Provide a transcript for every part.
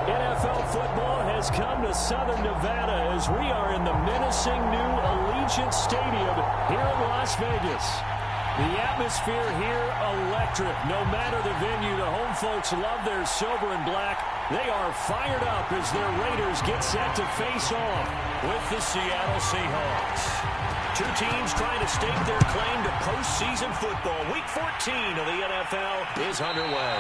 NFL football has come to Southern Nevada as we are in the menacing new Allegiant Stadium here in Las Vegas. The atmosphere here electric. No matter the venue, the home folks love their silver and black. They are fired up as their Raiders get set to face off with the Seattle Seahawks. Two teams trying to stake their claim to postseason football. Week 14 of the NFL is underway.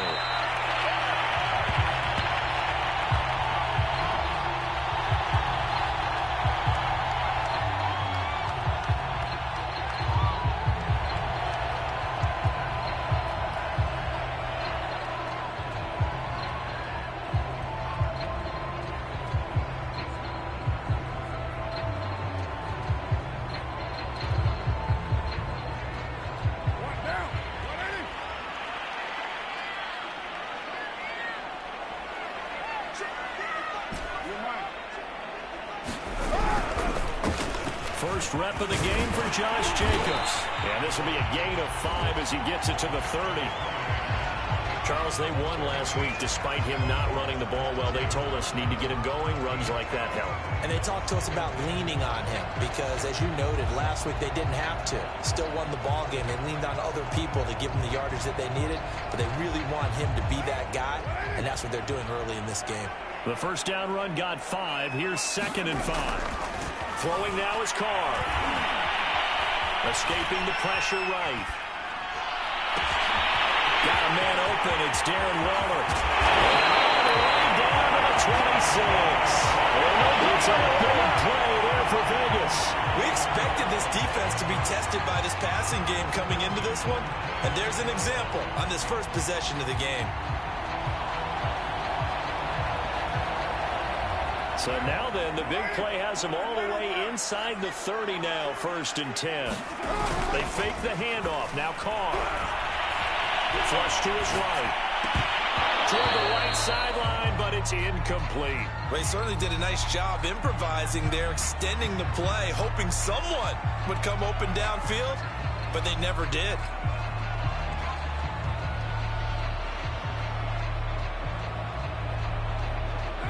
First rep of the game for Josh Jacobs. And this will be a gain of 5 as he gets it to the 30. Charles, they won last week despite him not running the ball well. They told us need to get him going. Runs like that help. And they talked to us about leaning on him because, as you noted, last week they didn't have to. Still won the ball game. They leaned on other people to give them the yardage that they needed, but they really want him to be that guy, and that's what they're doing early in this game. The first down run got 5. Here's 2nd and 5. Throwing now is Carr. Escaping the pressure right. Got a man open. It's Darren Waller. All the way down to the 26. It's a big play there for Vegas. We expected this defense to be tested by this passing game coming into this one. And there's an example on this first possession of the game. So now then, the big play has them all the way inside the 30 now, 1st and 10. They fake the handoff. Now Carr. Flush to his right. Toward the right sideline, but it's incomplete. Well, he certainly did a nice job improvising there, extending the play, hoping someone would come open downfield, but they never did.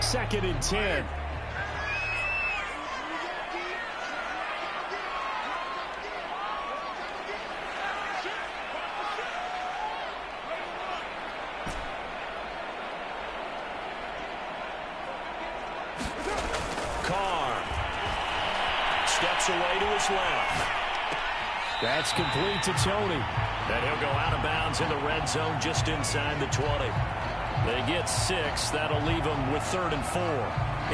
Second and 10. Carr steps away to his left. That's complete to Tony. And he'll go out of bounds in the red zone just inside the 20. They get 6. That'll leave them with 3rd and 4.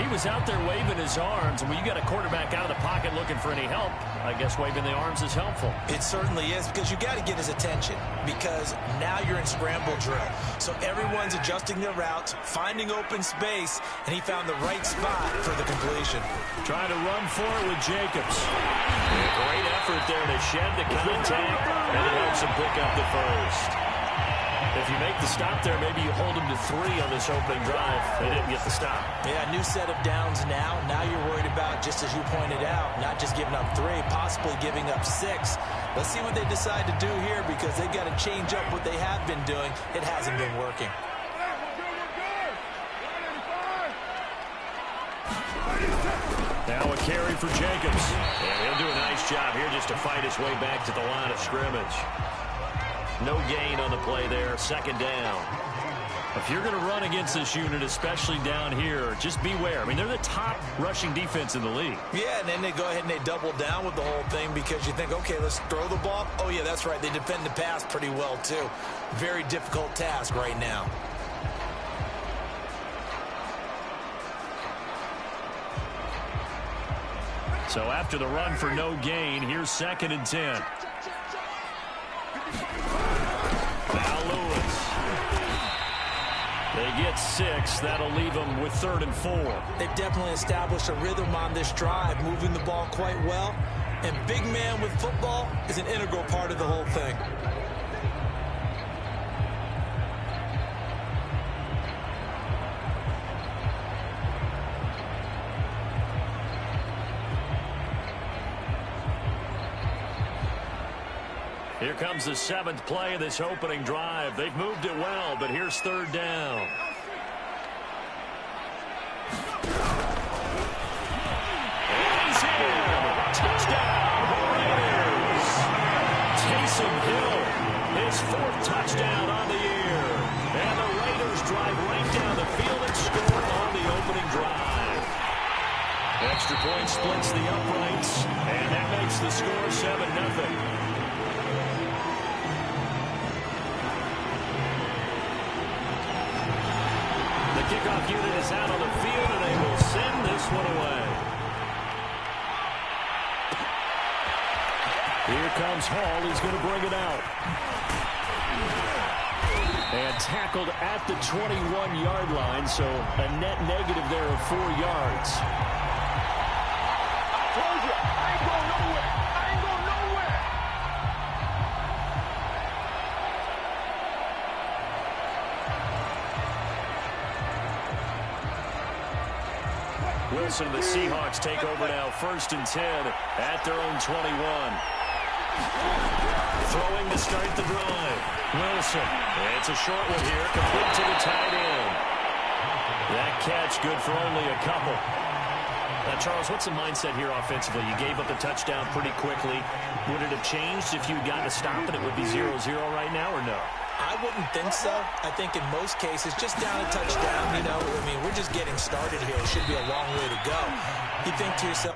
He was out there waving his arms, and when you got a quarterback out of the pocket looking for any help, I guess waving the arms is helpful. It certainly is, because you got to get his attention, because now you're in scramble drill. So everyone's adjusting their routes, finding open space, and he found the right spot for the completion. Trying to run for it with Jacobs. A great effort there to shed the contact, and it helps him pick up the first. If you make the stop there, maybe you hold them to 3 on this opening drive. They didn't get the stop. Yeah, new set of downs now. Now you're worried about, just as you pointed out, not just giving up 3, possibly giving up 6. Let's see what they decide to do here, because they've got to change up what they have been doing. It hasn't been working. Now a carry for Jacobs. And he'll do a nice job here just to fight his way back to the line of scrimmage. No gain on the play there. 2nd down. If you're going to run against this unit, especially down here, just beware. I mean, they're the top rushing defense in the league. Yeah, and then they go ahead and they double down with the whole thing because you think, okay, let's throw the ball. Oh, yeah, that's right. They defend the pass pretty well, too. Very difficult task right now. So after the run for no gain, here's 2nd and 10. Now Lewis. They get 6. That'll leave them with 3rd and 4. They've definitely established a rhythm on this drive, moving the ball quite well. And big man with football is an integral part of the whole thing. Here comes the 7th play of this opening drive. They've moved it well, but here's 3rd down. touchdown on the year. And the Raiders drive right down the field and score on the opening drive. Extra point splits the uprights, and that makes the score 7-0. Kickoff unit is out on the field, and they will send this one away. Here comes Hall. He's going to bring it out. And tackled at the 21-yard line, so a net negative there of 4 yards. I told you, I ain't going nowhere. I ain't going nowhere. Wilson and the Seahawks take over now, 1st and 10 at their own 21. Throwing to start the drive. Wilson. It's a short one here, complete to the tight end. That catch good for only a couple. Now, Charles, what's the mindset here offensively? You gave up the touchdown pretty quickly. Would it have changed if you'd gotten a stop and it would be 0-0 right now, or no? I wouldn't think so. I think in most cases, just down a touchdown, you know, I mean, we're just getting started here. It should be a long way to go. You think to yourself,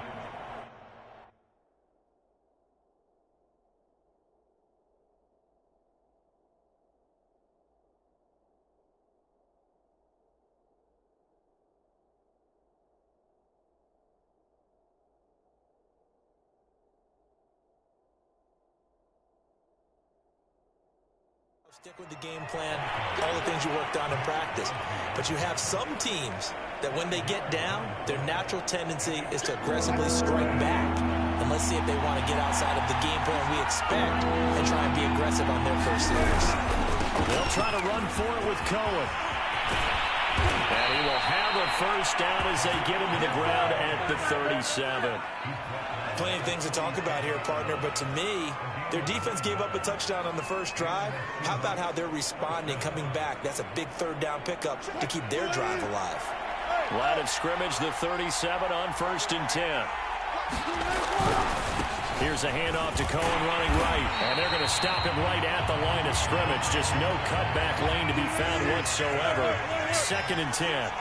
stick with the game plan, all the things you worked on in practice. But you have some teams that when they get down, their natural tendency is to aggressively strike back. And let's see if they want to get outside of the game plan we expect and try and be aggressive on their first series. They'll try to run for it with Cohen. And he will have a first down as they get him to the ground at the 37. Plenty of things to talk about here, partner, but to me, their defense gave up a touchdown on the first drive. How about how they're responding, coming back? That's a big 3rd down pickup to keep their drive alive. Line of scrimmage, the 37 on 1st and 10. Here's a handoff to Cohen running right, and they're going to stop him right at the line of scrimmage. Just no cutback lane to be found whatsoever. 2nd and 10.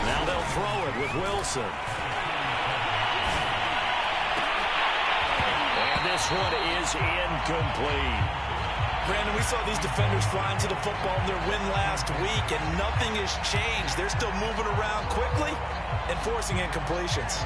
Now they'll throw it with Wilson. This one is incomplete. Brandon, we saw these defenders flying to the football in their win last week, and nothing has changed. They're still moving around quickly and forcing incompletions.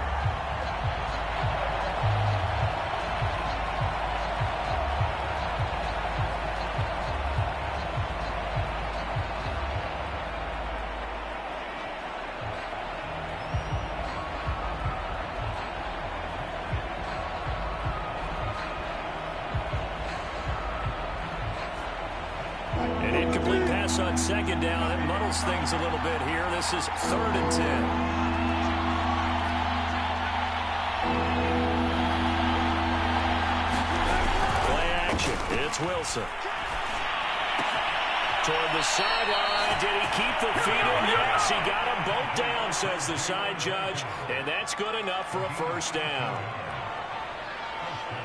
On 2nd down, it muddles things a little bit here. This is 3rd and 10. Play action. It's Wilson. Toward the sideline. Did he keep the feet in? Yes, he got them both down, says the side judge. And that's good enough for a first down.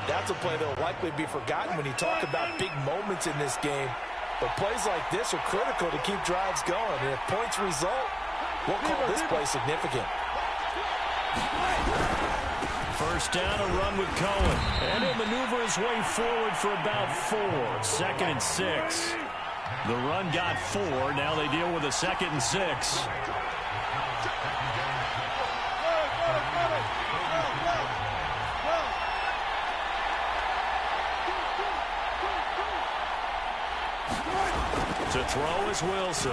That's a play that will likely be forgotten when you talk about big moments in this game. But plays like this are critical to keep drives going. And if points result, we'll call this play significant. First down, a run with Cohen. And he'll maneuver his way forward for about 4. 2nd and 6. The run got 4. Now they deal with a 2nd and 6. To throw is Wilson.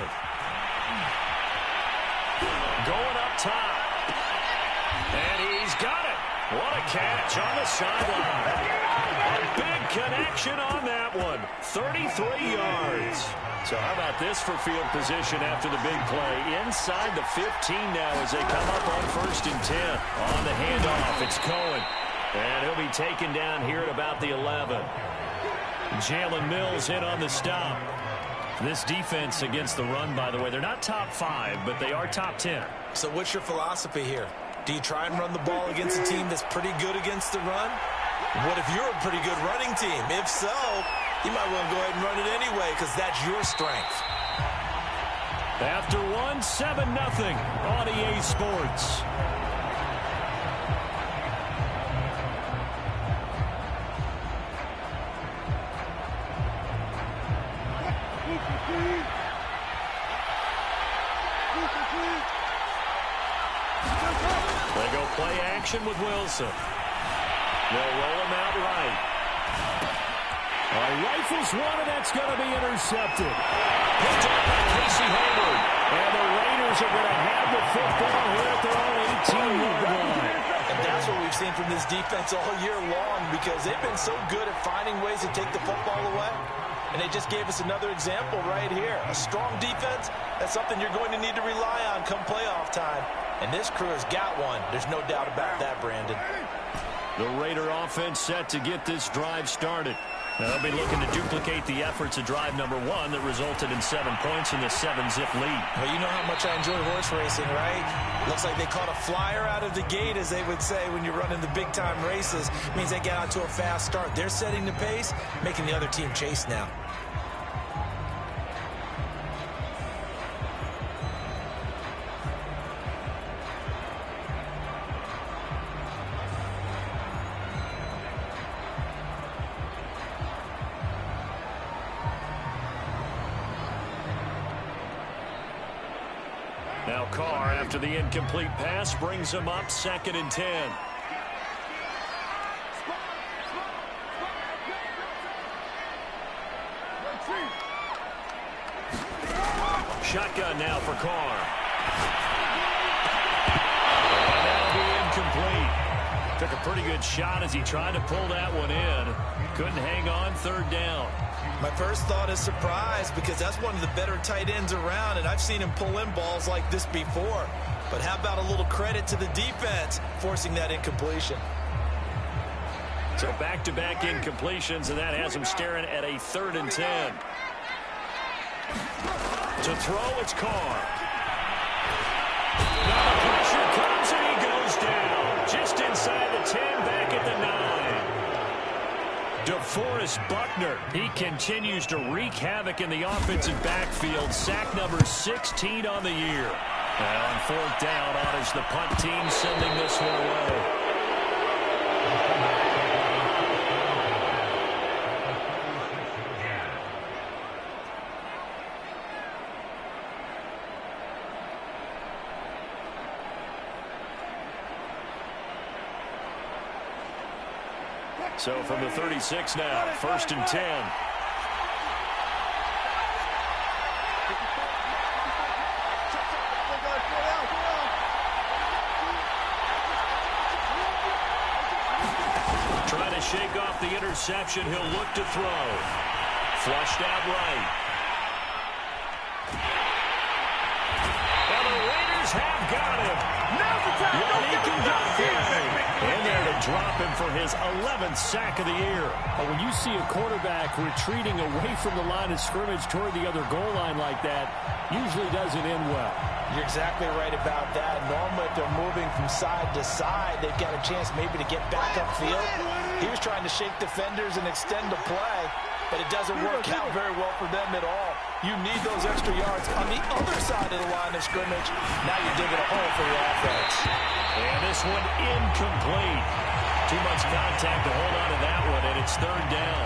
Going up top. And he's got it. What a catch on the sideline. A big connection on that one. 33 yards. So how about this for field position after the big play? Inside the 15 now as they come up on 1st and 10. On the handoff, it's Cohen. And he'll be taken down here at about the 11. Jalen Mills in on the stop. This defense against the run, by the way, they're not top 5, but they are top 10. So what's your philosophy here? Do you try and run the ball against a team that's pretty good against the run? What if you're a pretty good running team? If so, You might want to go ahead and run it anyway because that's your strength. After one, 7-0 on EA Sports. They go play action with Wilson. They'll roll him out right. Rifles one, and that's going to be intercepted. Picked up by Casey Hayward. And the Raiders are going to have the football here at their own 18-yard line. And that's what we've seen from this defense all year long because they've been so good at finding ways to take the football away. And they just gave us another example right here. A strong defense, that's something you're going to need to rely on come playoff time. And this crew has got one. There's no doubt about that, Brandon. The Raider offense set to get this drive started. Now they'll be looking to duplicate the efforts of drive number 1 that resulted in 7 points in the 7-zip lead. Well, you know how much I enjoy horse racing, right? Looks like they caught a flyer out of the gate, as they would say when you're running the big-time races. It means they get out to a fast start. They're setting the pace, making the other team chase now. Now Carr, after the incomplete pass, brings him up 2nd and 10. Shotgun now for Carr. And that'll be incomplete. Took a pretty good shot as he tried to pull that one in. Couldn't hang on, 3rd down. My first thought is surprise because that's one of the better tight ends around, and I've seen him pull in balls like this before. But how about a little credit to the defense forcing that incompletion? So back-to-back incompletions, and that has him staring at a 3rd and 10. To throw, it's Carr. Now the pressure comes, and he goes down. Just inside the 10, back at the 9. DeForest Buckner, he continues to wreak havoc in the offensive backfield. Sack number 16 on the year. Now on 4th down, on is the punt team sending this one away. So from the 36 now, 1st and 10. Trying to shake off the interception. He'll look to throw. Flushed out right. And the Raiders have got him. Now's the time. In there to drop him for his 11th sack of the year. When you see a quarterback retreating away from the line of scrimmage toward the other goal line like that, usually doesn't end well. You're exactly right about that. Normally, if they're moving from side to side, they've got a chance maybe to get back upfield. He was trying to shake defenders and extend the play, but it doesn't work out very well for them at all. You need those extra yards on the other side of the line of scrimmage. Now you're digging a hole for your offense. And this one incomplete. Too much contact to hold on to that one, and it's 3rd down.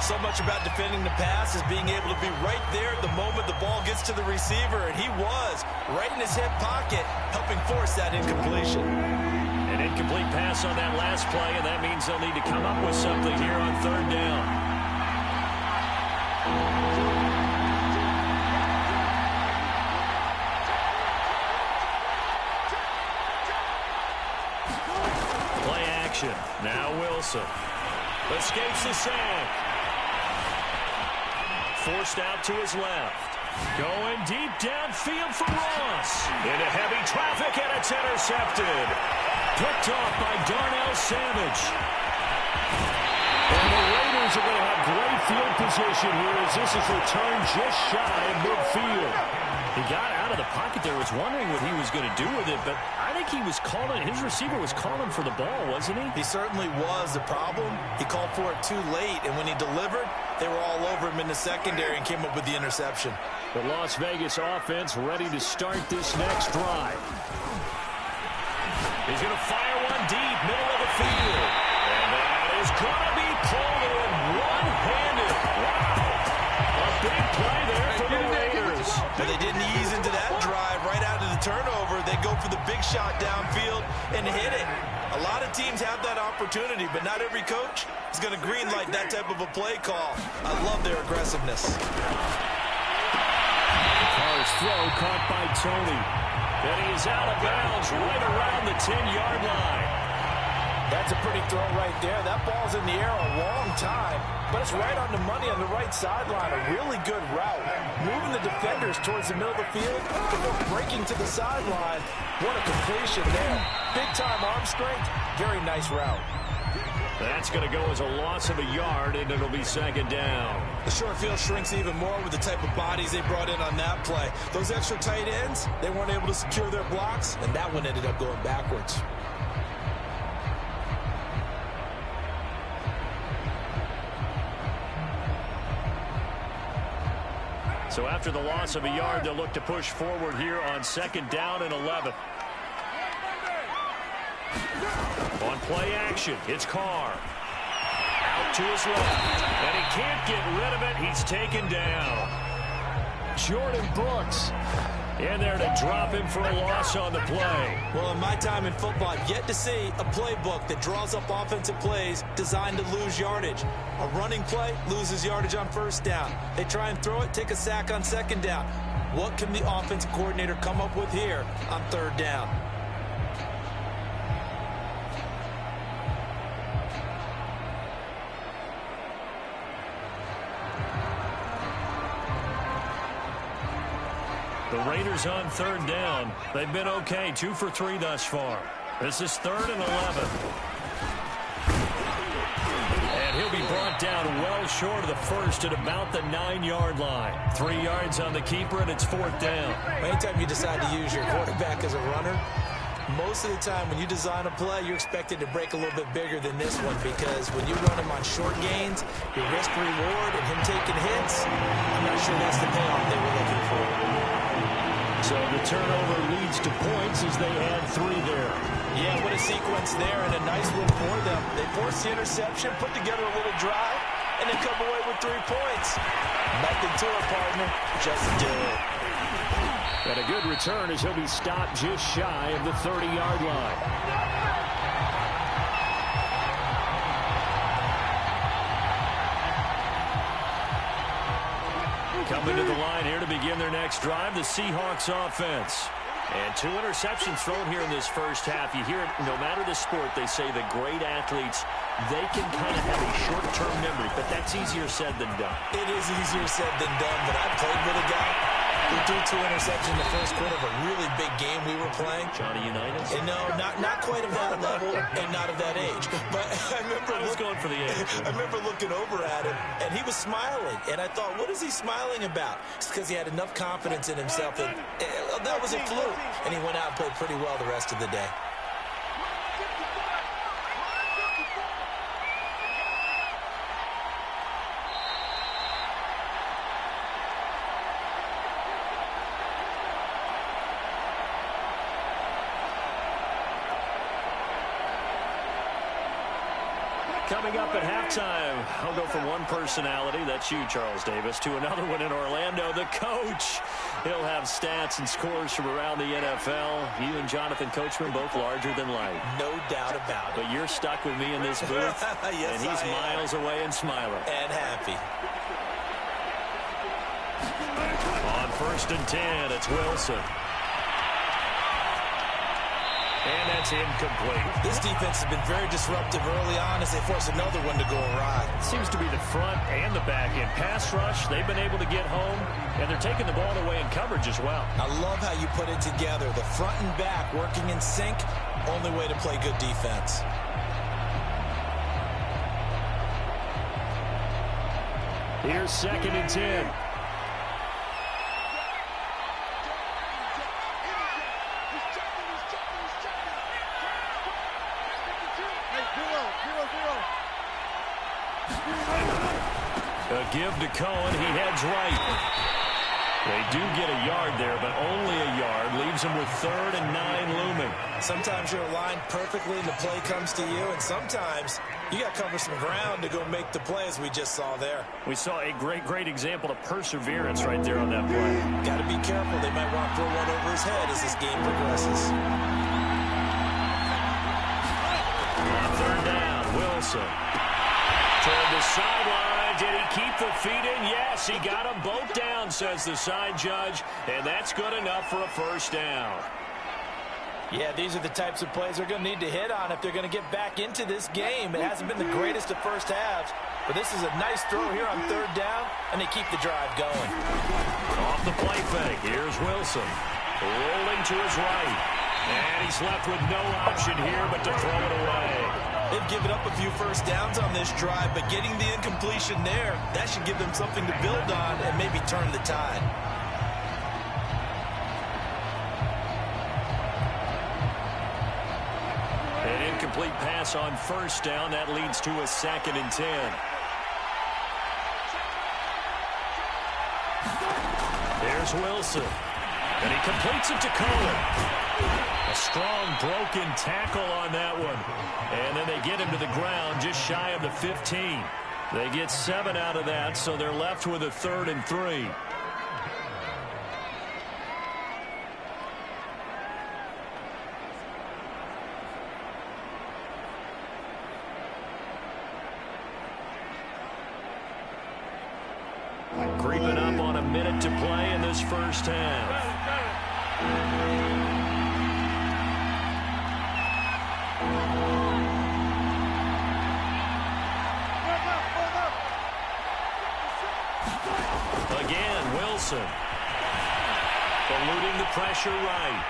So much about defending the pass is being able to be right there the moment the ball gets to the receiver, and he was right in his hip pocket, helping force that incompletion. An incomplete pass on that last play, and that means they'll need to come up with something here on 3rd down. Play action. Now Wilson. Escapes the sack. Forced out to his left. Going deep downfield for Ross. Into heavy traffic, and it's intercepted. Picked off by Darnell Savage. And the Raiders are going to have great field position here as this is returned just shy of midfield. He got out of the pocket there, was wondering what he was going to do with it, but I think he was calling, his receiver was calling for the ball, wasn't he? He certainly was. The problem, he called for it too late, and when he delivered, They were all over him in the secondary and came up with the interception. The Las Vegas offense ready to start this next drive. He's going to fire one deep, middle of the field. And that is going to be pulled in one-handed. Wow. A big play there for the Raiders. But they didn't ease into that drive right out of the turnover. They go for the big shot downfield and hit it. A lot of teams have that opportunity, but not every coach is going to greenlight that type of a play call. I love their aggressiveness. Carr's throw caught by Tony. And he's out of bounds right around the 10-yard line. That's a pretty throw right there. That ball's in the air a long time, but it's right on the money on the right sideline. A really good route. Moving the defenders towards the middle of the field before breaking to the sideline. What a completion there. Big-time arm strength. Very nice route. That's going to go as a loss of a yard, and it'll be second down. The short field shrinks even more with the type of bodies they brought in on that play. Those extra tight ends, they weren't able to secure their blocks, and that one ended up going backwards. So after the loss of a yard, they'll look to push forward here on second down and 11. On play action, it's Carr. Out to his left, and he can't get rid of it. He's taken down. Jordan Brooks in there to drop him for a loss on the play. Well, in my time in football, I've yet to see a playbook that draws up offensive plays designed to lose yardage. A running play loses yardage on first down. They try and throw it, take a sack on second down. What can the offensive coordinator come up with here on third down? The Raiders on third down. They've been okay, 2 for 3 thus far. This is 3rd and 11. And he'll be brought down well short of the first at about the 9-yard line. 3 yards on the keeper, and it's 4th down. Anytime you decide to use your quarterback as a runner, most of the time when you design a play, you're expected to break a little bit bigger than this one, because when you run him on short gains, your risk-reward and him taking hits, I'm not sure that's the payoff they were looking for. So the turnover leads to points as they add 3 there. Yeah, what a sequence there, and a nice one for them. They force the interception, put together a little drive, and then come away with 3 points. Nothing to it, partner. Just do it. And a good return as he'll be stopped just shy of the 30-yard line. Coming to the line here to begin their next drive, the Seahawks offense. And 2 interceptions thrown here in this first half. You hear it, no matter the sport, they say the great athletes, they can kind of have a short-term memory, but that's easier said than done. It is easier said than done, but I played with a guy who threw 2 interceptions in the first quarter of a really big game we were playing. Johnny Unitas? And no, not quite of that level and not of that age. But I remember I was going for the age. I remember looking over at him, and he was smiling. And I thought, what is he smiling about? It's because he had enough confidence in himself that that was a fluke. And he went out and played pretty well the rest of the day. Coming up at halftime, I'll go from one personality, that's you, Charles Davis, to another one in Orlando, the coach. He'll have stats and scores from around the NFL. You and Jonathan Coachman both larger than life. No doubt about it. But you're stuck with me in this booth, yes, and he's miles away and smiling. And happy. On 1st and 10, it's Wilson. And that's incomplete. This defense has been very disruptive early on as they force another one to go awry. Seems to be the front and the back end. Pass rush, they've been able to get home, and they're taking the ball away in coverage as well. I love how you put it together. The front and back working in sync, only way to play good defense. Here's 2nd and 10. A give to Cohen. He heads right. They do get a yard there, but only a yard. Leaves them with 3rd and 9 looming. Sometimes you're aligned perfectly and the play comes to you, and sometimes you got to cover some ground to go make the play, as we just saw there. We saw a great example of perseverance right there on that play. Got to be careful. They might want to throw one over his head as this game progresses. On 3rd down, Wilson. Toward the sideline. Did he keep the feet in? Yes, he got them both down, says the side judge, and that's good enough for a 1st down. Yeah, these are the types of plays they're going to need to hit on if they're going to get back into this game. It hasn't been the greatest of first halves, but this is a nice throw here on 3rd down, and they keep the drive going. Off the play fake, here's Wilson. Rolling to his right, and he's left with no option here but to throw it away. They've given up a few 1st downs on this drive, but getting the incompletion there, that should give them something to build on and maybe turn the tide. An incomplete pass on 1st down. That leads to a 2nd and 10. There's Wilson. And he completes it to Cohen. A strong broken tackle on that one. And then they get him to the ground just shy of the 15. They get 7 out of that, so they're left with a 3rd and 3. Creeping up on a minute to play in this 1st half. Again, Wilson. Eluding the pressure right.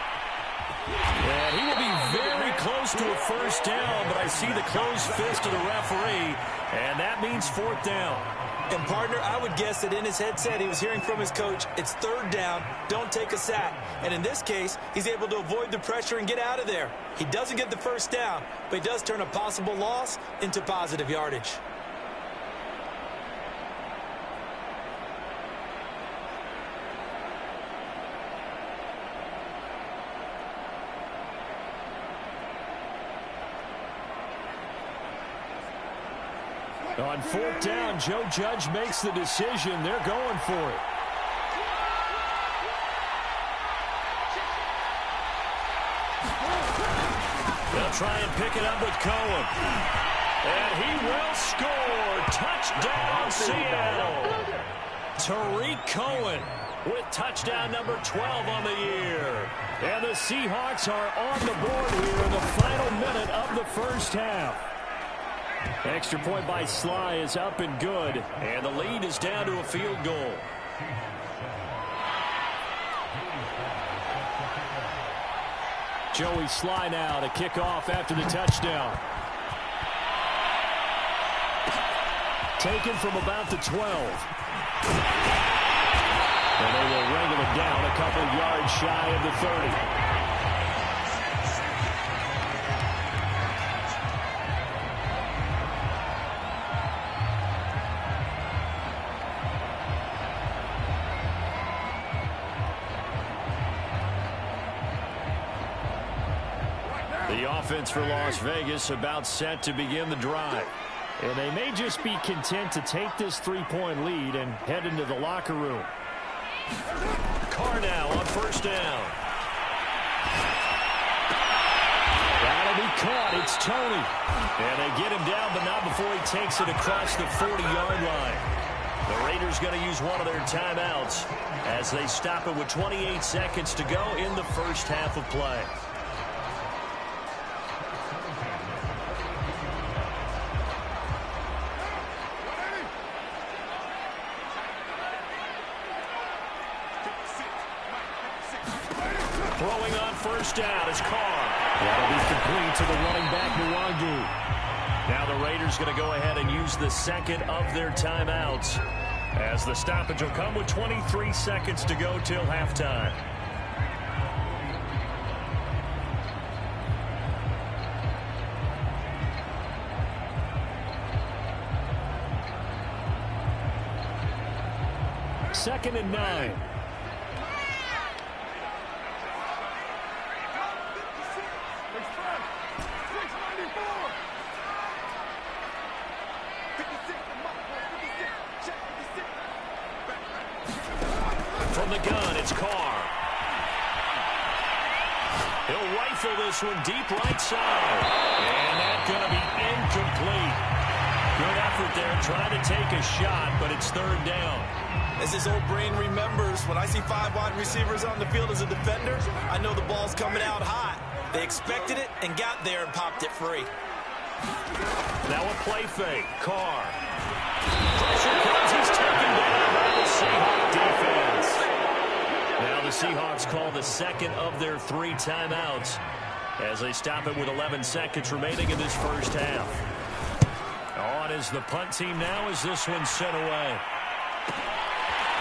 And he will be very close to a 1st down, but I see the closed fist of the referee, and that means 4th down. And, partner, I would guess that in his headset he was hearing from his coach, it's 3rd down, don't take a sack. And in this case, he's able to avoid the pressure and get out of there. He doesn't get the 1st down, but he does turn a possible loss into positive yardage. On 4th down, Joe Judge makes the decision. They're going for it. They'll try and pick it up with Cohen. And he will score. Touchdown, Seattle. Tariq Cohen with touchdown number 12 on the year. And the Seahawks are on the board here in the final minute of the 1st half. Extra point by Sly is up and good, and the lead is down to a field goal. Joey Sly now to kick off after the touchdown. Taken from about the 12. And they will wrangle it down a couple yards shy of the 30. The offense for Las Vegas about set to begin the drive. And they may just be content to take this 3-point lead and head into the locker room. Carr now on 1st down. That'll be caught. It's Tony. And they get him down, but not before he takes it across the 40-yard line. The Raiders going to use one of their timeouts as they stop it with 28 seconds to go in the 1st half of play. Throwing on 1st down is Carr. That'll be complete to the running back, Nwangu. Now the Raiders going to go ahead and use the 2nd of their timeouts as the stoppage will come with 23 seconds to go till halftime. 2nd and 9. From the gun, it's Carr. He'll rifle this one deep right side. And that's going to be incomplete. Good effort there, trying to take a shot, but it's 3rd down. As his old brain remembers, when I see 5 wide receivers on the field as a defender, I know the ball's coming out hot. They expected it and got there and popped it free. Now a play fake. Carr. Pressure comes. He's taken down by the Seahawks defense. Now the Seahawks call the 2nd of their 3 timeouts as they stop it with 11 seconds remaining in this first half. On is the punt team now as this one's sent away.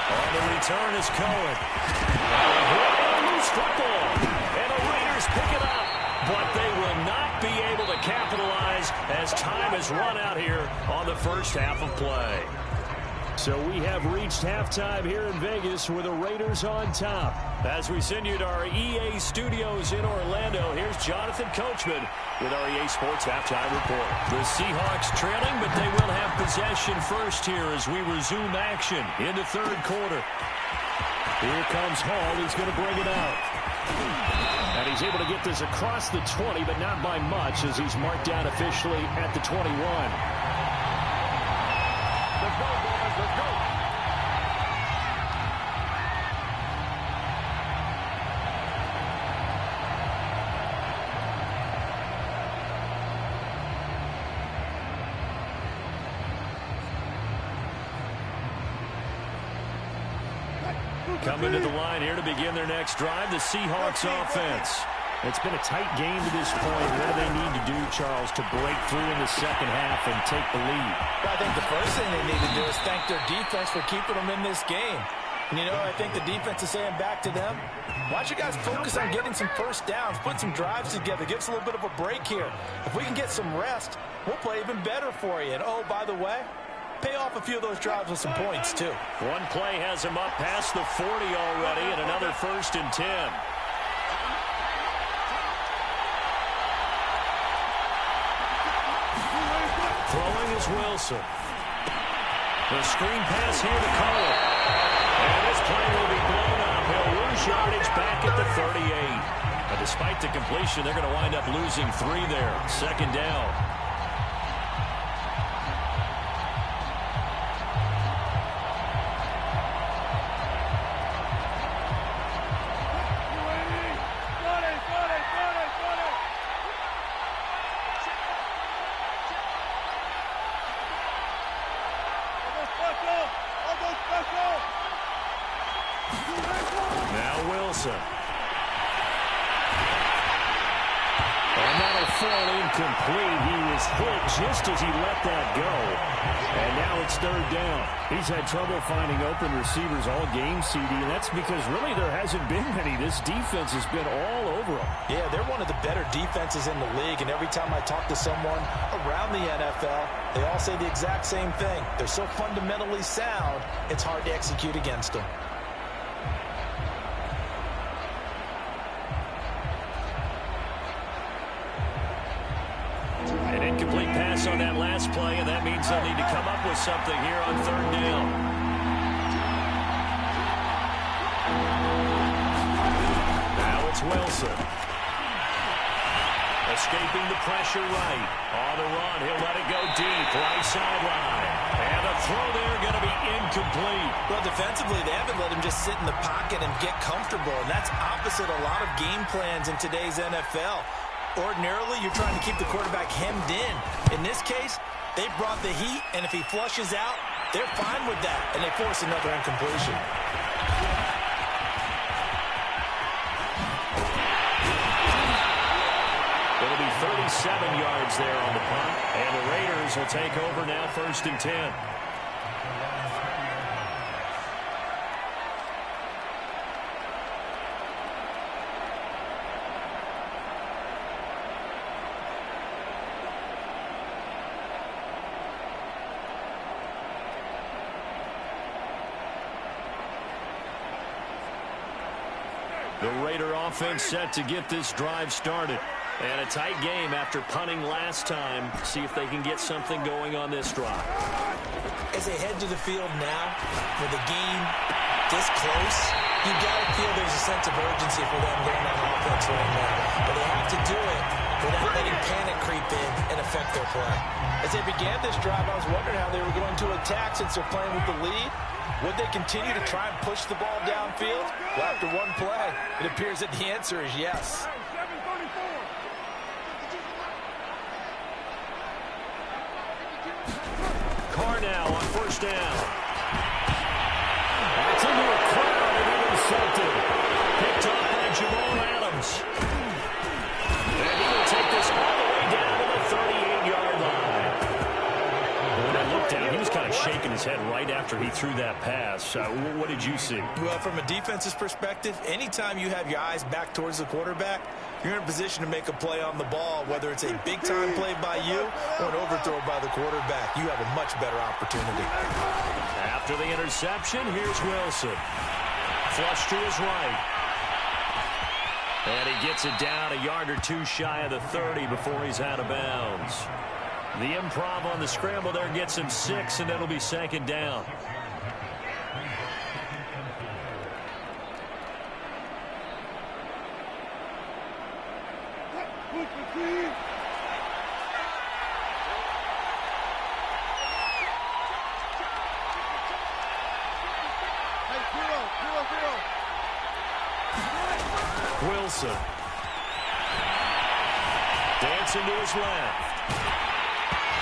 On the return is Cohen. Loose football. And the Raiders pick it up. But they will not be able to capitalize as time has run out here on the first half of play. So we have reached halftime here in Vegas with the Raiders on top. As we send you to our EA studios in Orlando, here's Jonathan Coachman with our EA Sports Halftime Report. The Seahawks trailing, but they will have possession first here as we resume action in the 3rd quarter. Here comes Hall. He's going to bring it out. And he's able to get this across the 20, but not by much as he's marked down officially at the 21. Let's go, boys. Let's go. Coming to the line here to begin their next drive, the Seahawks offense. It's been a tight game to this point. What do they need to do, Charles, to break through in the second half and take the lead? I think the first thing they need to do is thank their defense for keeping them in this game. And, you know, I think the defense is saying back to them, why don't you guys focus on getting some first downs, put some drives together, give us a little bit of a break here. If we can get some rest, we'll play even better for you. And, oh, by the way, pay off a few of those drives with some points, too. One play has him up past the 40 already, and another 1st and 10. Throwing is Wilson. The screen pass here to Cohen. And this play will be blown up. He'll lose yardage back at the 38. But despite the completion, they're going to wind up losing 3 there. 2nd down. Now Wilson. And that'll fall incomplete. He was hit just as he let that go. And now it's 3rd down. He's had trouble finding open receivers all game, CD, and that's because really there hasn't been many. This defense has been all over them. Yeah, they're one of the better defenses in the league, and every time I talk to someone around the NFL, they all say the exact same thing. They're so fundamentally sound, it's hard to execute against them. An incomplete pass on that last play, and that means they'll need to come up with something here on 3rd down. Now it's Wilson. Escaping the pressure right. On the run, he'll let it go deep. Right sideline. And the throw there going to be incomplete. Well, defensively, they haven't let him just sit in the pocket and get comfortable, and that's opposite a lot of game plans in today's NFL. Ordinarily, you're trying to keep the quarterback hemmed in. In this case, they brought the heat, and if he flushes out, they're fine with that, and they force another incompletion. It'll be 37 yards there on the punt, and the Raiders will take over now 1st and 10. The Raider offense set to get this drive started. And a tight game after punting last time. See if they can get something going on this drive. As they head to the field now, with the game this close, you got to feel there's a sense of urgency for them going on offense right now. But they have to do it without letting panic creep in and affect their play. As they began this drive, I was wondering how they were going to attack since they're playing with the lead. Would they continue to try and push the ball downfield? Well, after one play, it appears that the answer is yes. Carr now on first down. That's into a crowd and intercepted. Picked off by Jamal Adams. And he will take this all the way down to the 38-yard line. When I looked down, he was kind of shaking his head right after he threw that pass. What did you see? Well, from a defense's perspective, anytime you have your eyes back towards the quarterback, you're in a position to make a play on the ball, whether it's a big-time play by you or an overthrow by the quarterback. You have a much better opportunity. After the interception, here's Wilson. Flush to his right. And he gets it down a yard or two shy of the 30 before he's out of bounds. The improv on the scramble there gets him 6, and it'll be second down. Wilson. Dancing to his left.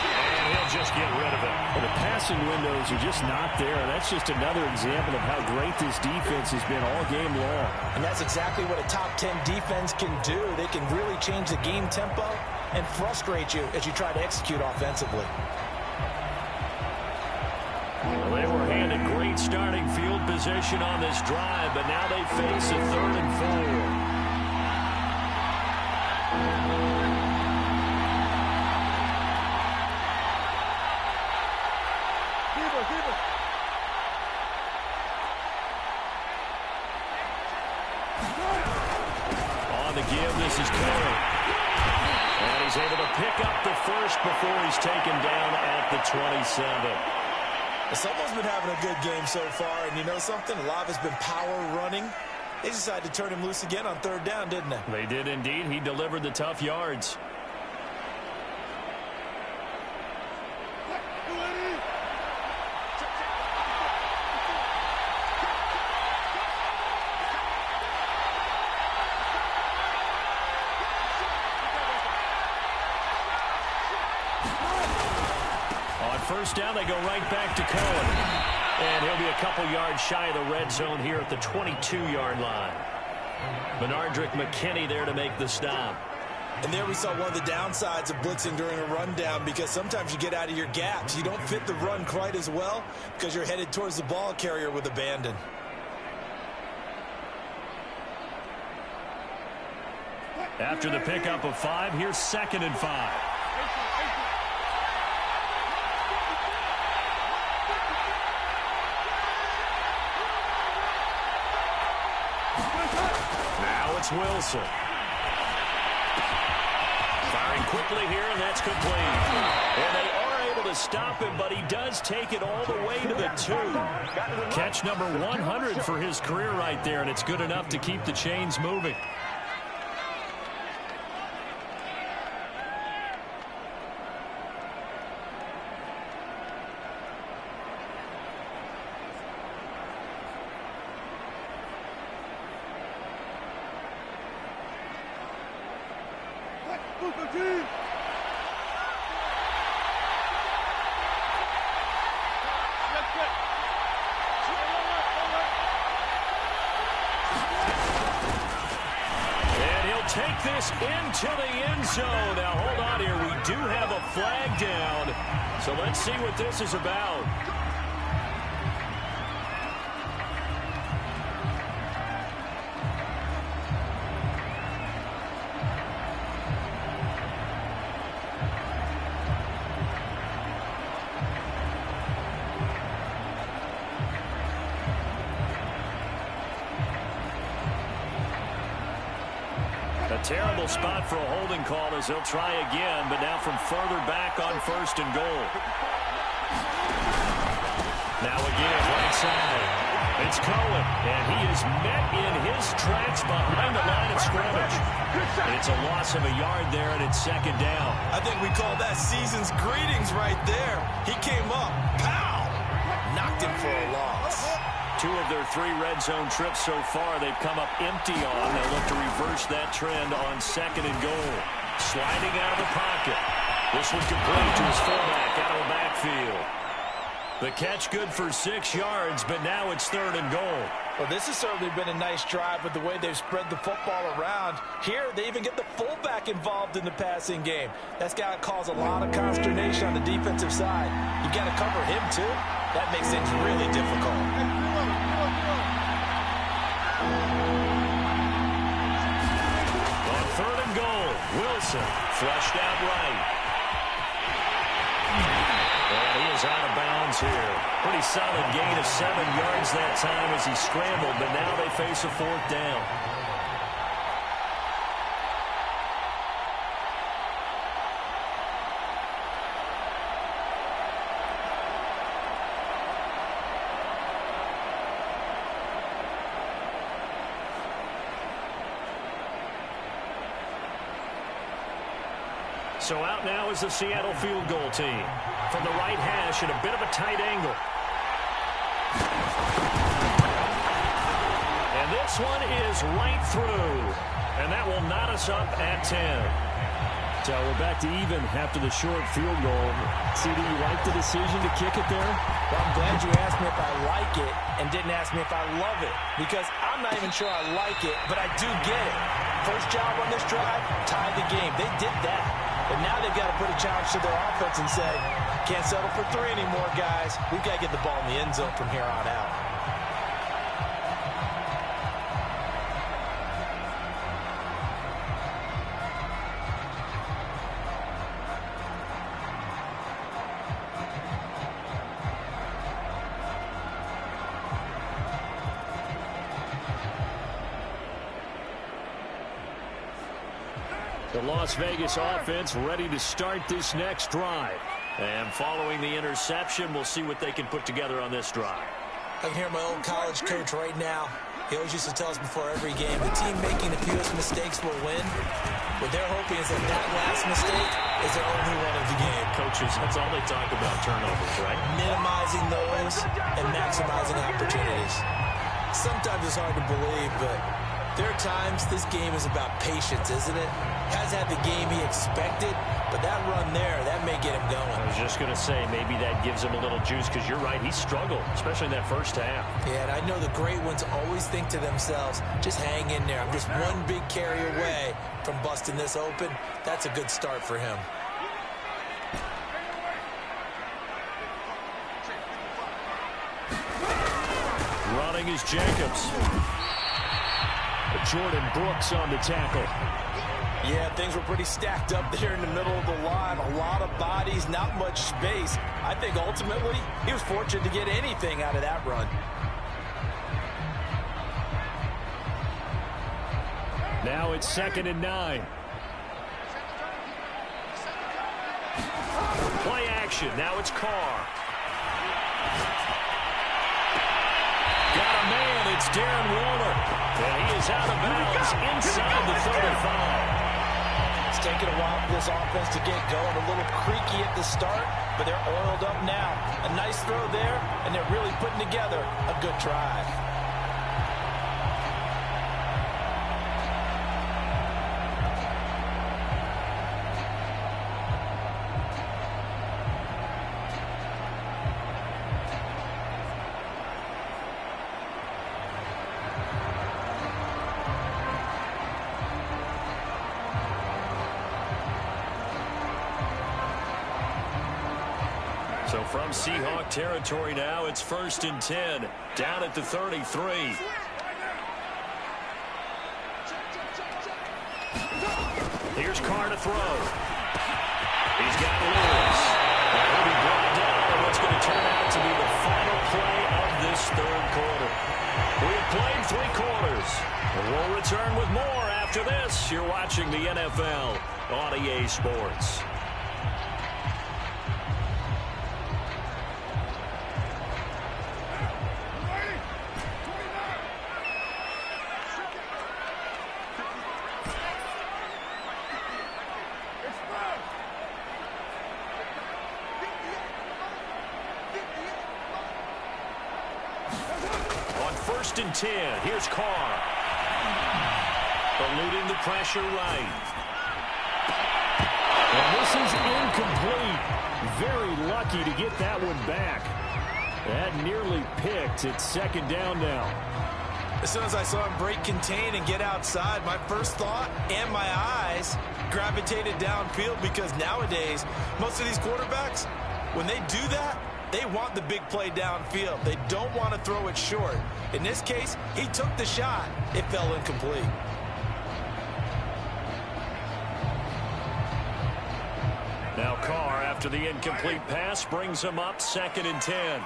And he'll just get rid of it. Well, the passing windows are just not there. That's just another example of how great this defense has been all game long. And that's exactly what a top 10 defense can do. They can really change the game tempo and frustrate you as you try to execute offensively. Well, they were handed great starting field position on this drive, but now they face a 3rd and 4. On the give, this is Curry. And he's able to pick up the first before he's taken down at the 27. Someone's been having a good game so far, and you know something? A lot has been power running. They decided to turn him loose again on 3rd down, didn't they? They did indeed. He delivered the tough yards. First down, they go right back to Cohen. And he'll be a couple yards shy of the red zone here at the 22-yard line. Benardrick McKinney there to make the stop. And there we saw one of the downsides of blitzing during a rundown, because sometimes you get out of your gaps. You don't fit the run quite as well because you're headed towards the ball carrier with abandon. After the pickup of 5, here's 2nd and 5. It's Wilson. Firing quickly here, and that's complete. And they are able to stop him, but he does take it all the way to the 2. Catch number 100 for his career right there, and it's good enough to keep the chains moving. Take this into the end zone. Now, hold on here. We do have a flag down. So let's see what this is about. A terrible spot for a holding call as they'll try again, but now from further back on 1st and goal. Now again, right side. It's Cohen, and he is met in his tracks behind the line of scrimmage. And it's a loss of a yard there, and it's 2nd down. I think we call that season's greetings right there. He came up, pow, knocked him for a loss. 2 of their 3 red zone trips so far, they've come up empty on. They'll look to reverse that trend on 2nd and goal. Sliding out of the pocket. This one complete to his fullback out of the backfield. The catch good for 6 yards, but now it's 3rd and goal. Well, this has certainly been a nice drive with the way they've spread the football around. Here, they even get the fullback involved in the passing game. That's got to cause a lot of consternation on the defensive side. You've got to cover him, too. That makes things really difficult. On 3rd and goal, Wilson flushed out right. And he is out of bounds here. Pretty solid gain of 7 yards that time as he scrambled, but now they face a 4th down. So out now is the Seattle field goal team. From the right hash at a bit of a tight angle. And this one is right through. And that will knot us up at 10. So we're back to even after the short field goal. CD, you like the decision to kick it there? Well, I'm glad you asked me if I like it and didn't ask me if I love it. Because I'm not even sure I like it, but I do get it. First job on this drive, tied the game. They did that. But now they've got to put a challenge to their offense and say, can't settle for 3 anymore, guys. We've got to get the ball in the end zone from here on out. The Las Vegas offense ready to start this next drive. And following the interception, we'll see what they can put together on this drive. I can hear my old college coach right now. He always used to tell us before every game, the team making the fewest mistakes will win. What they're hoping is that that last mistake is their only one of the game. Coaches, that's all they talk about, turnovers, right? Minimizing those and maximizing opportunities. Sometimes it's hard to believe, but there are times this game is about patience, isn't it? Hasn't had the game he expected, but that run there, that may get him going. I was just going to say, maybe that gives him a little juice, because you're right, he struggled, especially in that first half. Yeah, and I know the great ones always think to themselves, just hang in there. I'm just one big carry away from busting this open. That's a good start for him. Running is Jacobs. Jordan Brooks on the tackle. Yeah, things were pretty stacked up there in the middle of the line. A lot of bodies, not much space. I think ultimately he was fortunate to get anything out of that run. Now it's 2nd and 9. Play action. Now it's Carr. Got a man. It's Darren Waller. And he is out of bounds inside the 35. It's taken a while for this offense to get going. A little creaky at the start, but they're oiled up now. A nice throw there, and they're really putting together a good drive. So from Seahawk territory now, it's 1st and 10, down at the 33. Here's Carr to throw. He's got Lewis. And he'll be brought down on what's going to turn out to be the final play of this 3rd quarter. We have played 3 quarters, and we'll return with more after after this, you're watching the NFL on EA Sports. On 1st and 10, here's Carr. Eluding the pressure right. And this is incomplete. Very lucky to get that one back. That nearly picked. It's 2nd down now. As soon as I saw him break contain and get outside, my first thought and my eyes gravitated downfield, because nowadays, most of these quarterbacks, when they do that, they want the big play downfield. They don't want to throw it short. In this case, he took the shot. It fell incomplete. Now Carr, after the incomplete pass, brings him up 2nd and 10.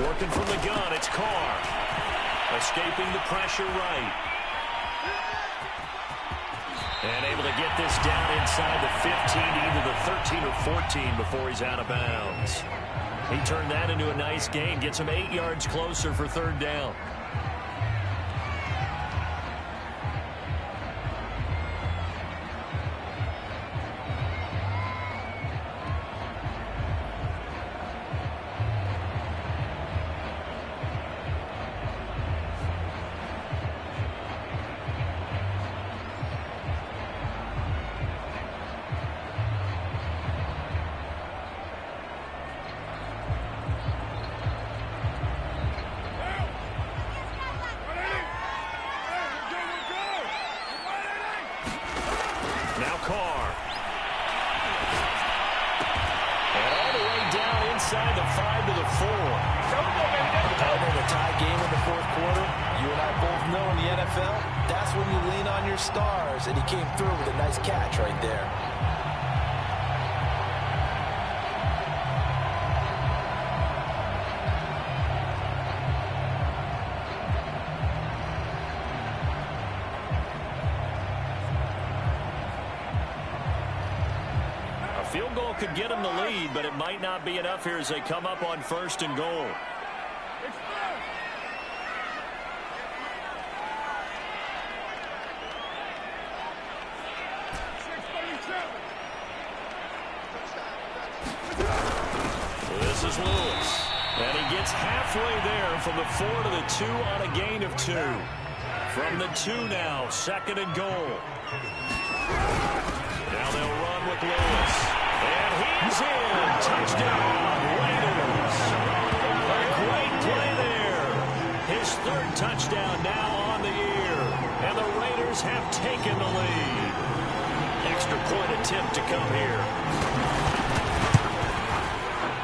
Working from the gun, it's Carr. Escaping the pressure right. And able to get this down inside the 15 to either the 13 or 14 before he's out of bounds. He turned that into a nice gain. Gets him 8 yards closer for 3rd down. Now Carr. And all the way down inside the 5 to the 4. The tie game in the 4th quarter, you and I both know in the NFL, that's when you lean on your stars, and he came through with a nice catch right there. Field goal could get them the lead, but it might not be enough here as they come up on 1st and goal. This is Lewis. And he gets halfway there from the 4 to the 2 on a gain of 2. From the 2 now, 2nd and goal. Now they'll run with Lewis. And he's in. Touchdown, Raiders. A great play there. His 3rd touchdown now on the year. And the Raiders have taken the lead. Extra point attempt to come here.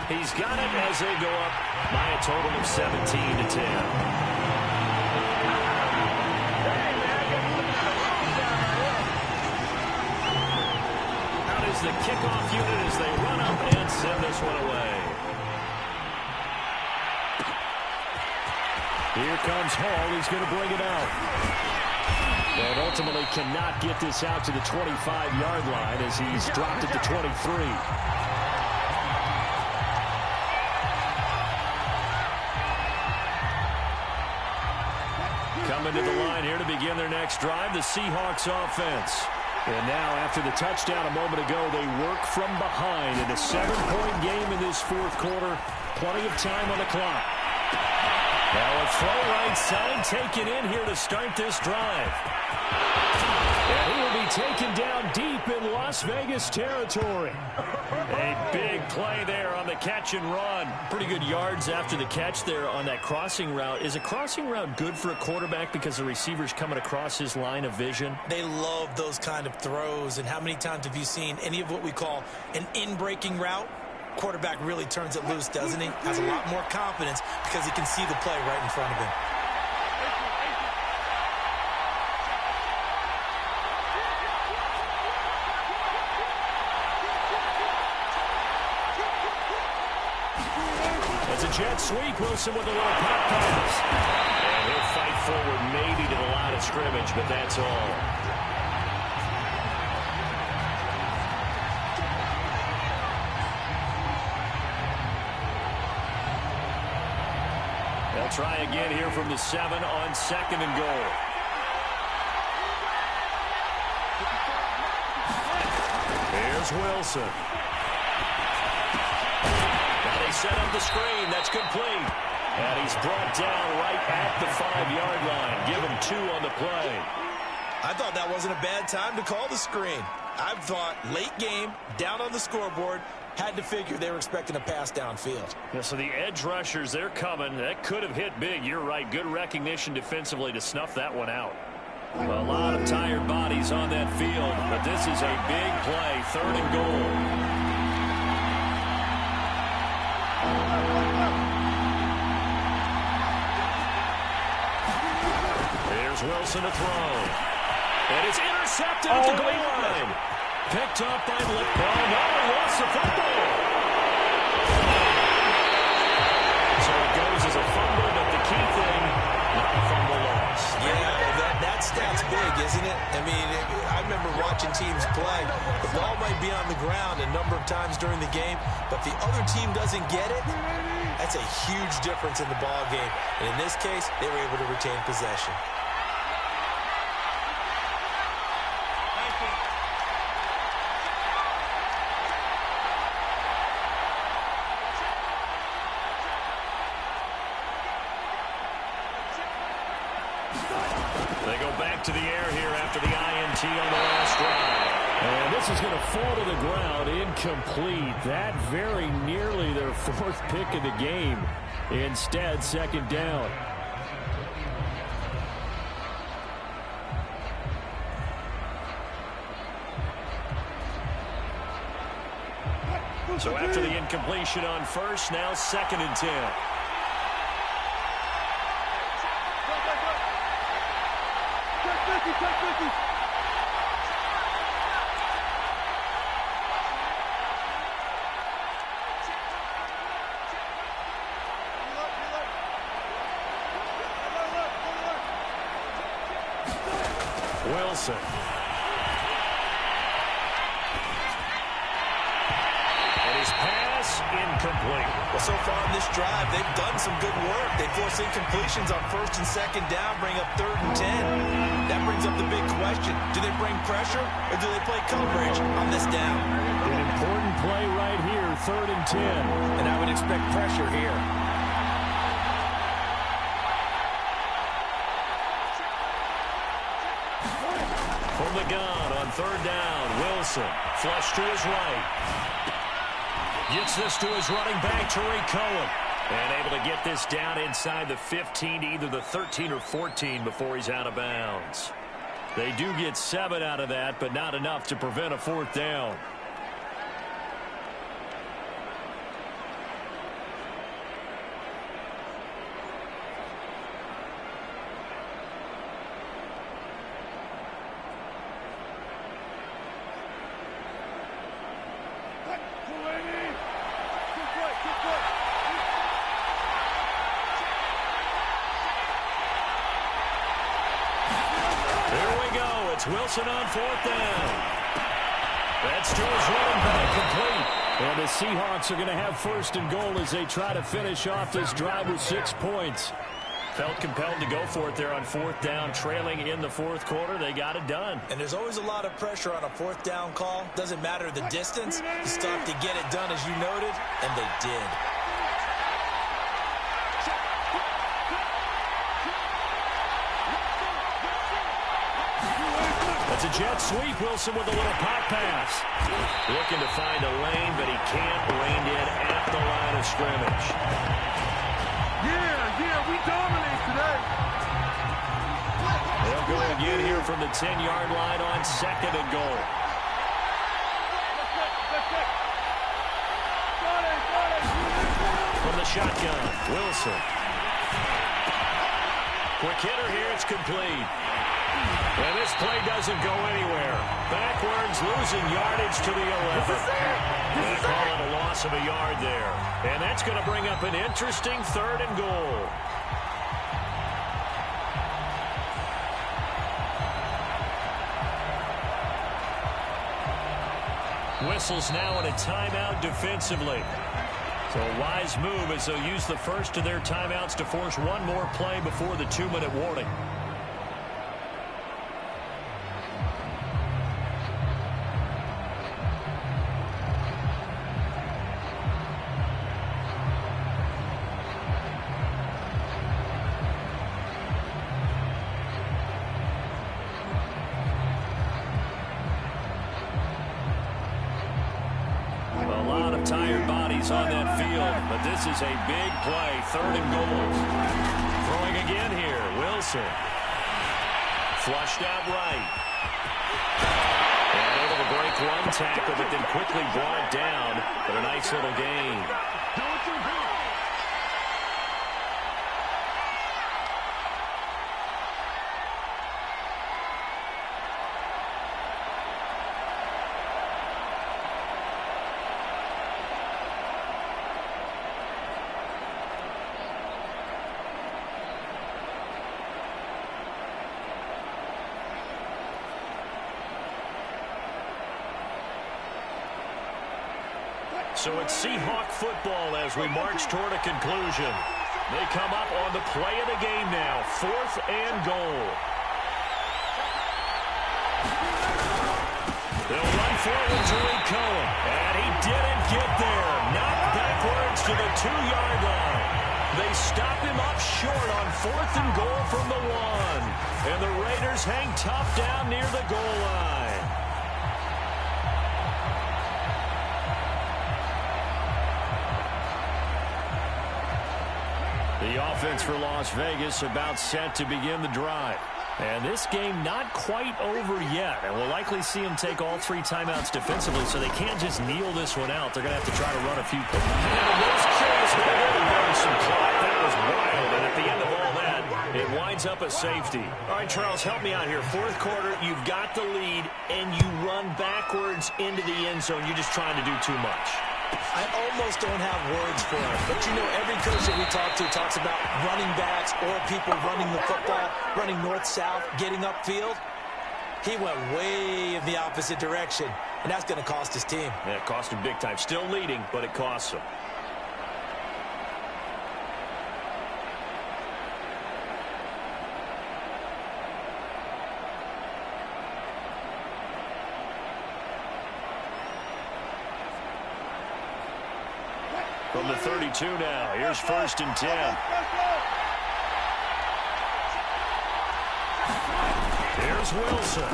He's got it as they go up by a total of 17 to 10. The kickoff unit as they run up and send this one away. Here comes Hall. He's going to bring it out. And ultimately cannot get this out to the 25-yard line as he's dropped it to 23. Coming to the line here to begin their next drive, the Seahawks offense. And now, after the touchdown a moment ago, they work from behind in a 7-point game in this 4th quarter. Plenty of time on the clock. Now a throw right side taken in here to start this drive. And he will be taken down deep in Las Vegas territory. A big play there on the catch and run. Pretty good yards after the catch there on that crossing route. Is a crossing route good for a quarterback because the receiver's coming across his line of vision? They love those kind of throws. And how many times have you seen any of what we call an in-breaking route? Quarterback really turns it loose, doesn't he? Has a lot more confidence because he can see the play right in front of him. It's a jet sweep. Wilson with a little pop pass. And he'll fight forward maybe to the line of scrimmage, but that's all. They'll try again here from the 7 on 2nd and goal. Here's Wilson. Now they set up the screen. That's complete. And he's brought down right at the 5-yard line. Give him 2 on the play. I thought that wasn't a bad time to call the screen. I thought late game, down on the scoreboard, had to figure they were expecting a pass downfield. Yeah, so the edge rushers, they're coming. That could have hit big. You're right. Good recognition defensively to snuff that one out. A lot of tired bodies on that field, but this is a big play. 3rd and goal. Here's Wilson to throw. And it's intercepted at the goal line. Picked up by Lippel. No, he lost the football. So it goes as a fumble, but the key thing, not a fumble loss. Yeah, that stat's big, isn't it? I mean, I remember watching teams play. The ball might be on the ground a number of times during the game, but if the other team doesn't get it, that's a huge difference in the ball game. And in this case, they were able to retain possession. They go back to the air here after the INT on the last drive. And this is going to fall to the ground, incomplete. That very nearly their 4th pick of the game. Instead, 2nd down. So after the incompletion on 1st, now 2nd and 10. Wilson. And his pass incomplete. Well, so far in this drive, they've done some good work. They force incompletions on 1st and 2nd down, bring up 3rd and 10. That brings up the big question. Do they bring pressure or do they play coverage on this down? An important play right here, 3rd and 10. And I would expect pressure here. From the gun on 3rd down, Wilson. Flush to his right. Gets this to his running back, Tariq Cohen. And able to get this down inside the 15 to either the 13 or 14 before he's out of bounds. They do get 7 out of that, but not enough to prevent a 4th down. Wilson on 4th down. That's to his running back, complete. And the Seahawks are going to have 1st and goal as they try to finish off this drive with 6 points. Felt compelled to go for it there on 4th down, trailing in the 4th quarter. They got it done. And there's always a lot of pressure on a 4th down call. Doesn't matter the distance. You stop to get it done, as you noted, and they did. It's a jet sweep. Wilson with a little pop pass. Looking to find a lane, but he can't. Reined in at the line of scrimmage. Yeah, we dominate today. They'll go again here from the 10-yard line on 2nd and goal. From the shotgun, Wilson. Quick hitter here. It's complete. And this play doesn't go anywhere. Backwards, losing yardage to the 11. They call it a loss loss of a yard there. And that's going to bring up an interesting 3rd and goal. Whistles now in a timeout defensively. So a wise move as they'll use the first of their timeouts to force one more play before the 2-minute warning. On that field, but this is a big play, 3rd and goal. Throwing again here, Wilson. Flushed out right. And able to break one tackle, but then quickly brought down, but a nice little gain. So it's Seahawk football as we march toward a conclusion. They come up on the play of the game now, 4th and goal. They'll run forward to Cohen, and he didn't get there. Knocked backwards to the 2-yard line. They stop him up short on 4th and goal from the 1. And the Raiders hang tough down near the goal line. The offense for Las Vegas about set to begin the drive. And this game not quite over yet. And we'll likely see them take all 3 timeouts defensively, so they can't just kneel this one out. They're going to have to try to run a few plays. That was wild. And at the end of all that, it winds up a safety. All right, Charles, help me out here. 4th quarter, you've got the lead, and you run backwards into the end zone. You're just trying to do too much. I almost don't have words for it. But, you know, every coach that we talk to talks about running backs or people running the football, running north-south, getting upfield. He went way in the opposite direction, and that's going to cost his team. Yeah, it cost him big time. Still leading, but it costs him. From the 32 now, here's 1st and 10. Here's Wilson.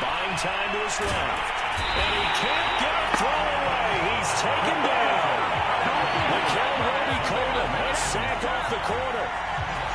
Buying time to his left. And he can't get a throw away. He's taken down. Mikel Roby-Coleman, a sack off the corner.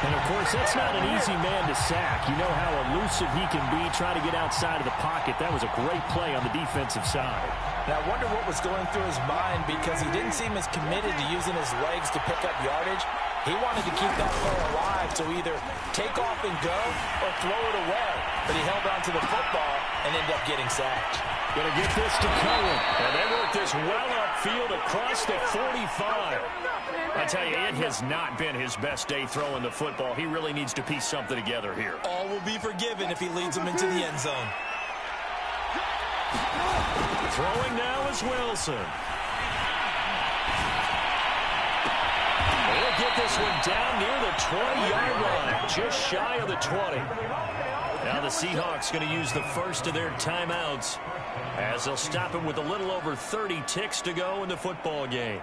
And, of course, that's not an easy man to sack. You know how elusive he can be trying to get outside of the pocket. That was a great play on the defensive side. Now, I wonder what was going through his mind because he didn't seem as committed to using his legs to pick up yardage. He wanted to keep that play alive, so either take off and go or throw it away. But he held on to the football and ended up getting sacked. Going to get this to Cohen. And they work this well upfield across the 45. I tell you, it has not been his best day throwing the football. He really needs to piece something together here. All will be forgiven if he leads them into the end zone. Throwing now is Wilson. They'll get this one down near the 20-yard line, just shy of the 20. Now the Seahawks going to use the first of their timeouts as they'll stop him with a little over 30 ticks to go in the football game.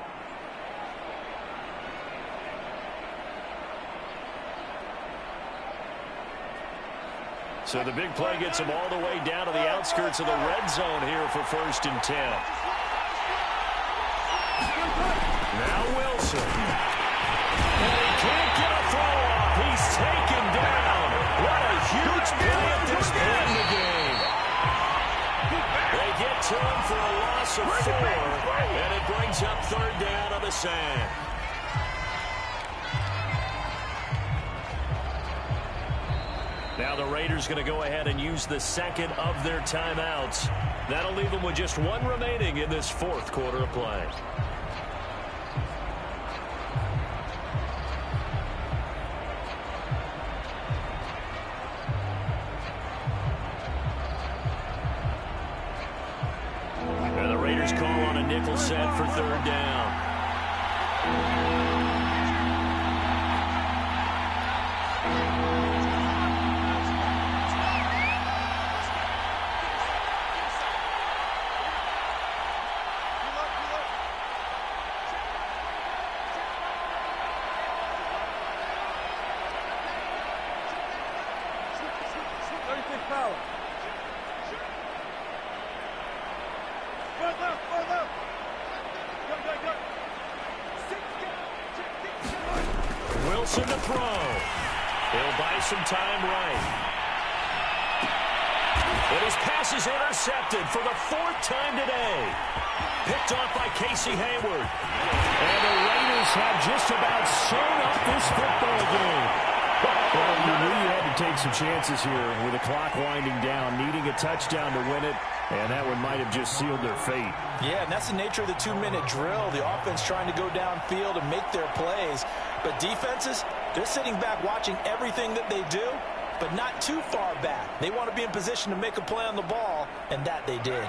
So the big play gets him all the way down to the outskirts of the red zone here for 1st and 10. Now Wilson. And he can't get a throw off. He's taken down. What a huge play at this point in the game. They get to him for a loss of 4, and it brings up 3rd down on the sand. Now the Raiders going to go ahead and use the second of their timeouts That'll leave them with just one remaining in this fourth quarter of play. And the Raiders call on a nickel set for third down. Wilson to throw. He'll buy some time right. And his pass is intercepted for the fourth time today. Picked off by Casey Hayward. And the Raiders have just about sewn up this football game. Well, you knew you had to take some chances here with the clock winding down, needing a touchdown to win it, and that one might have just sealed their fate. Yeah, and that's the nature of the 2-minute drill. The offense trying to go downfield and make their plays. But defenses, they're sitting back watching everything that they do, but not too far back. They want to be in position to make a play on the ball, and that they did.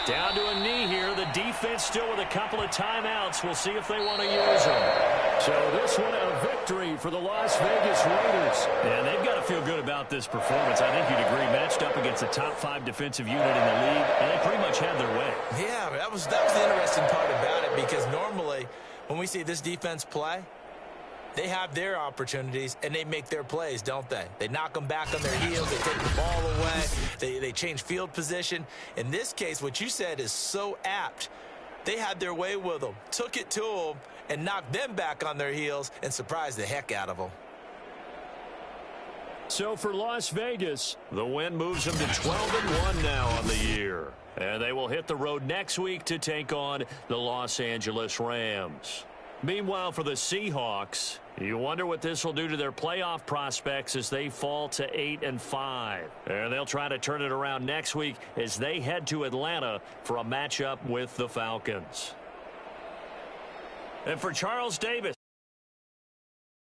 Down to a knee here. The defense still with a couple of timeouts. We'll see if they want to use them. So this one a victory for the Las Vegas Raiders. And they've got to feel good about this performance. I think you'd agree, matched up against a top 5 defensive unit in the league, and they pretty much had their way. Yeah, that was the interesting part about it, because normally when we see this defense play, they have their opportunities, and they make their plays, don't they? They knock them back on their heels. They take the ball away. They change field position. In this case, what you said is so apt. They had their way with them, took it to them, and knocked them back on their heels and surprised the heck out of them. So for Las Vegas, the win moves them to 12-1 now on the year. And they will hit the road next week to take on the Los Angeles Rams. Meanwhile, for the Seahawks, you wonder what this will do to their playoff prospects as they fall to 8-5. And they'll try to turn it around next week as they head to Atlanta for a matchup with the Falcons. And for Charles Davis.